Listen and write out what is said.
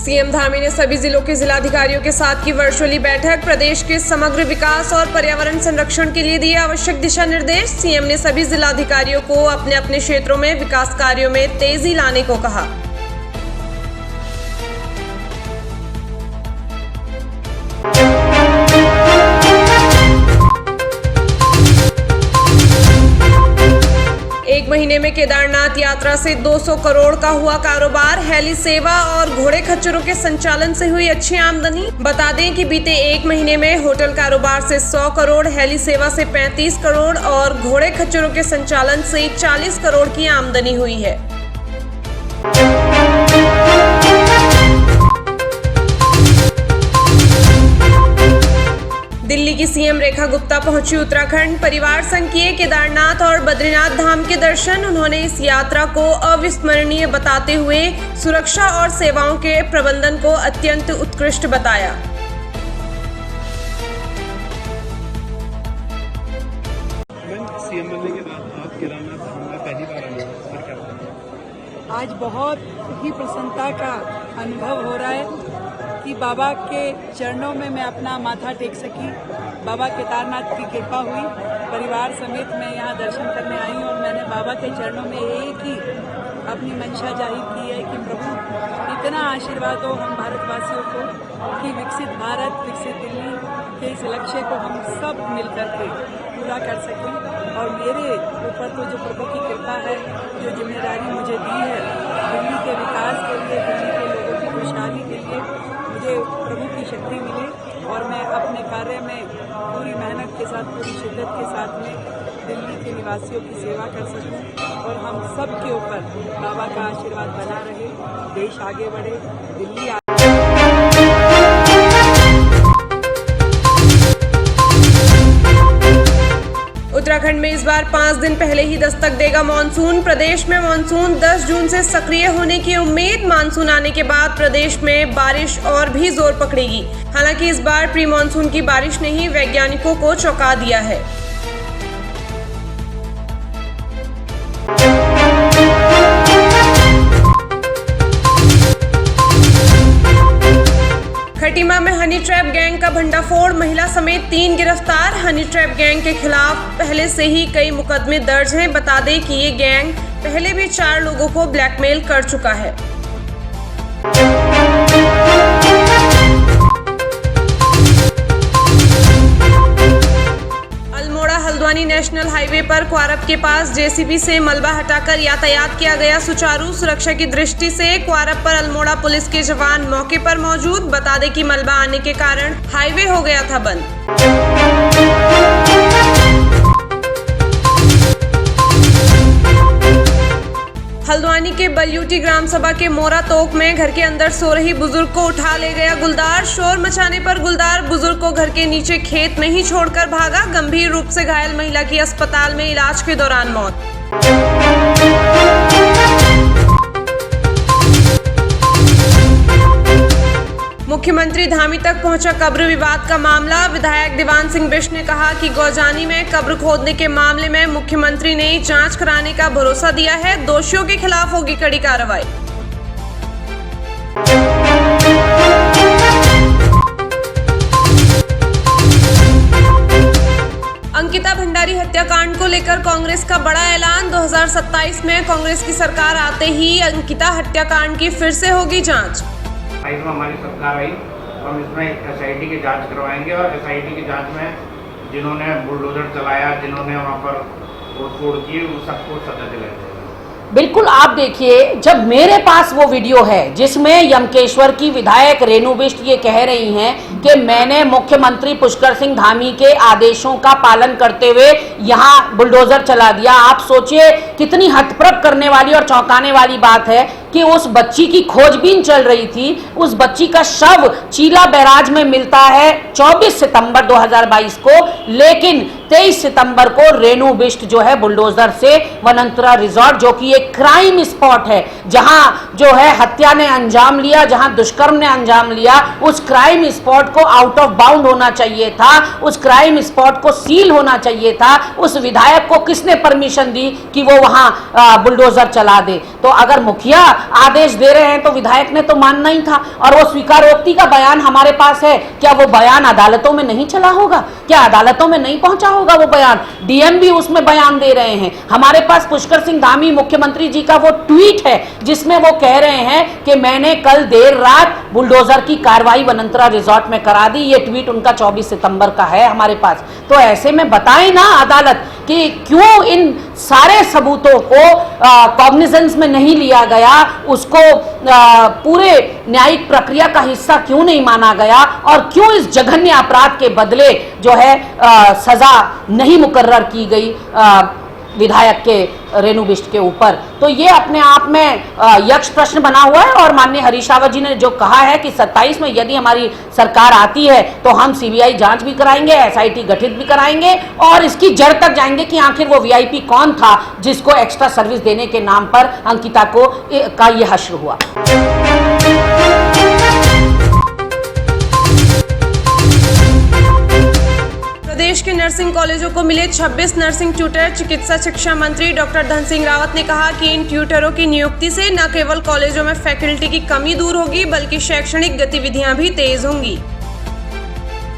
CM Dhami ने सभी जिलों के जिलाधिकारियों के साथ की वर्चुअली बैठक। प्रदेश के समग्र विकास और पर्यावरण संरक्षण के लिए दिए आवश्यक दिशा निर्देश। सीएम ने सभी जिलाधिकारियों को अपने अपने क्षेत्रों में विकास कार्यों में तेजी लाने को कहा। एक महीने में केदारनाथ यात्रा से 200 करोड़ का हुआ कारोबार। हेली सेवा और घोड़े खच्चरों के संचालन से हुई अच्छी आमदनी। बता दें कि बीते एक महीने में होटल कारोबार से 100 करोड़, हेली सेवा से 35 करोड़ और घोड़े खच्चरों के संचालन से 40 करोड़ की आमदनी हुई है। दिल्ली की सीएम रेखा गुप्ता पहुंची उत्तराखंड। परिवार संग किए केदारनाथ और बद्रीनाथ धाम के दर्शन। उन्होंने इस यात्रा को अविस्मरणीय बताते हुए सुरक्षा और सेवाओं के प्रबंधन को अत्यंत उत्कृष्ट बताया। सीएम बनने के बाद आप केदारनाथ धाम में पहली बार आए हैं, फिर क्या बताएं? आज बहुत ही प्रसन्नता का अनुभव हो रहा है कि बाबा के चरणों में मैं अपना माथा टेक सकी। बाबा केदारनाथ की कृपा हुई, परिवार समेत मैं यहाँ दर्शन करने आई हूँ और मैंने बाबा के चरणों में एक ही अपनी मंशा जाहिर की है कि प्रभु इतना आशीर्वाद हो हम भारतवासियों को कि विकसित भारत, विकसित दिल्ली के इस लक्ष्य को हम सब मिलकर के पूरा कर सकें। और मेरे ऊपर तो जो प्रभु की कृपा है, जो जिम्मेदारी मुझे दी है दिल्ली के विकास के लिए, दिल्ली के लोगों की खुशहाली के लिए, मुझे प्रभु की शक्ति मिले और मैं अपने कार्य में पूरी मेहनत के साथ, पूरी शिद्दत के साथ में दिल्ली के निवासियों की सेवा कर सकूं और हम सब के ऊपर बाबा का आशीर्वाद बना रहे, देश आगे बढ़े, दिल्ली उत्तराखंड में इस बार 5 दिन पहले ही दस्तक देगा मानसून। प्रदेश में मानसून 10 जून से सक्रिय होने की उम्मीद। मानसून आने के बाद प्रदेश में बारिश और भी जोर पकड़ेगी। हालांकि इस बार प्री मानसून की बारिश ने ही वैज्ञानिकों को चौंका दिया है। खटीमा में हनी ट्रैप गैंग का भंडाफोड़। महिला समेत 3 गिरफ्तार। हनी ट्रैप गैंग के खिलाफ पहले से ही कई मुकदमे दर्ज हैं। बता दें कि ये गैंग पहले भी 4 लोगों को ब्लैकमेल कर चुका है। अल्मोड़ा हल्द्वानी नेशनल हाईवे पर क्वारब के पास जेसीबी से मलबा हटाकर यातायात किया गया सुचारू। सुरक्षा की दृष्टि से क्वारब पर अल्मोड़ा पुलिस के जवान मौके पर मौजूद। बता दें कि मलबा आने के कारण हाईवे हो गया था बंद। हल्द्वानी के बलयूटी ग्राम सभा के मोरा तोक में घर के अंदर सो रही बुजुर्ग को उठा ले गया गुलदार। शोर मचाने पर गुलदार बुजुर्ग को घर के नीचे खेत में ही छोड़कर भागा। गंभीर रूप से घायल महिला की अस्पताल में इलाज के दौरान मौत। मुख्यमंत्री धामी तक पहुंचा कब्र विवाद का मामला। विधायक दीवान सिंह बिष्ट ने कहा कि गौजानी में कब्र खोदने के मामले में मुख्यमंत्री ने जांच कराने का भरोसा दिया है। दोषियों के खिलाफ होगी कड़ी कार्रवाई। अंकिता भंडारी हत्याकांड को लेकर कांग्रेस का बड़ा ऐलान। 2027 में कांग्रेस की सरकार आते ही अंकिता हत्याकांड की फिर से होगी जांच। में हमारी सरकार आई तो हम इसमें एसआईटी की जांच करवाएंगे और एसआईटी की जांच में जिन्होंने बुलडोजर चलाया, जिन्होंने वहाँ पर तोड़ की, उन सबको सजा दिलाएंगे। बिल्कुल, आप देखिए, जब मेरे पास वो वीडियो है जिसमें यमकेश्वर की विधायक रेणु बिष्ट ये कह रही हैं कि मैंने मुख्यमंत्री पुष्कर सिंह धामी के आदेशों का पालन करते हुए यहाँ बुलडोजर चला दिया। आप सोचिए कितनी हतप्रभ करने वाली और चौंकाने वाली बात है कि उस बच्ची की खोजबीन चल रही थी। उस बच्ची का शव चीला बैराज में मिलता है 24 सितंबर 2022 को, लेकिन 23 सितंबर को रेणु बिष्ट जो है बुलडोजर से वनंतरा रिजॉर्ट, जो कि एक क्राइम स्पॉट है जहां जो है हत्या ने अंजाम लिया, जहां दुष्कर्म ने अंजाम लिया, उस क्राइम स्पॉट को आउट ऑफ बाउंड होना चाहिए था, उस क्राइम स्पॉट को सील होना चाहिए था। उस विधायक को किसने परमिशन दी कि वो वहां बुलडोजर चला दे? तो अगर मुखिया आदेश दे रहे हैं तो विधायक ने तो मानना ही था। और वो स्वीकारोक्ति का बयान हमारे पास है, क्या वो बयान अदालतों में नहीं चला होगा? क्या अदालतों में नहीं पहुंचा होगा वो बयान? डीएम भी उसमें बयान दे रहे हैं। हमारे पास पुष्कर सिंह धामी मुख्यमंत्री जी का वो ट्वीट है जिसमें वो कह रहे हैं कि मैंने कल देर रात बुलडोजर की कार्रवाई वनंतरा रिजॉर्ट में करा दी। ये ट्वीट उनका 24 सितंबर का है हमारे पास। तो ऐसे में बताए ना अदालत कि क्यों इन सारे सबूतों को कॉग्निजेंस में नहीं लिया गया, उसको पूरे न्यायिक प्रक्रिया का हिस्सा क्यों नहीं माना गया, और क्यों इस जघन्य अपराध के बदले जो है सजा नहीं मुकर्रर की गई विधायक के रेणु बिष्ट के ऊपर। तो ये अपने आप में यक्ष प्रश्न बना हुआ है। और माननीय हरीश रावत जी ने जो कहा है कि 27 में यदि हमारी सरकार आती है तो हम सीबीआई जांच भी कराएंगे, एसआईटी गठित भी कराएंगे और इसकी जड़ तक जाएंगे कि आखिर वो वीआईपी कौन था जिसको एक्स्ट्रा सर्विस देने के नाम पर अंकिता का ये हश्र हुआ। प्रदेश के नर्सिंग कॉलेजों को मिले 26 नर्सिंग ट्यूटर। चिकित्सा शिक्षा मंत्री डॉक्टर धन सिंह रावत ने कहा कि इन ट्यूटरों की नियुक्ति से न केवल कॉलेजों में फैकल्टी की कमी दूर होगी बल्कि शैक्षणिक गतिविधियां भी तेज होंगी।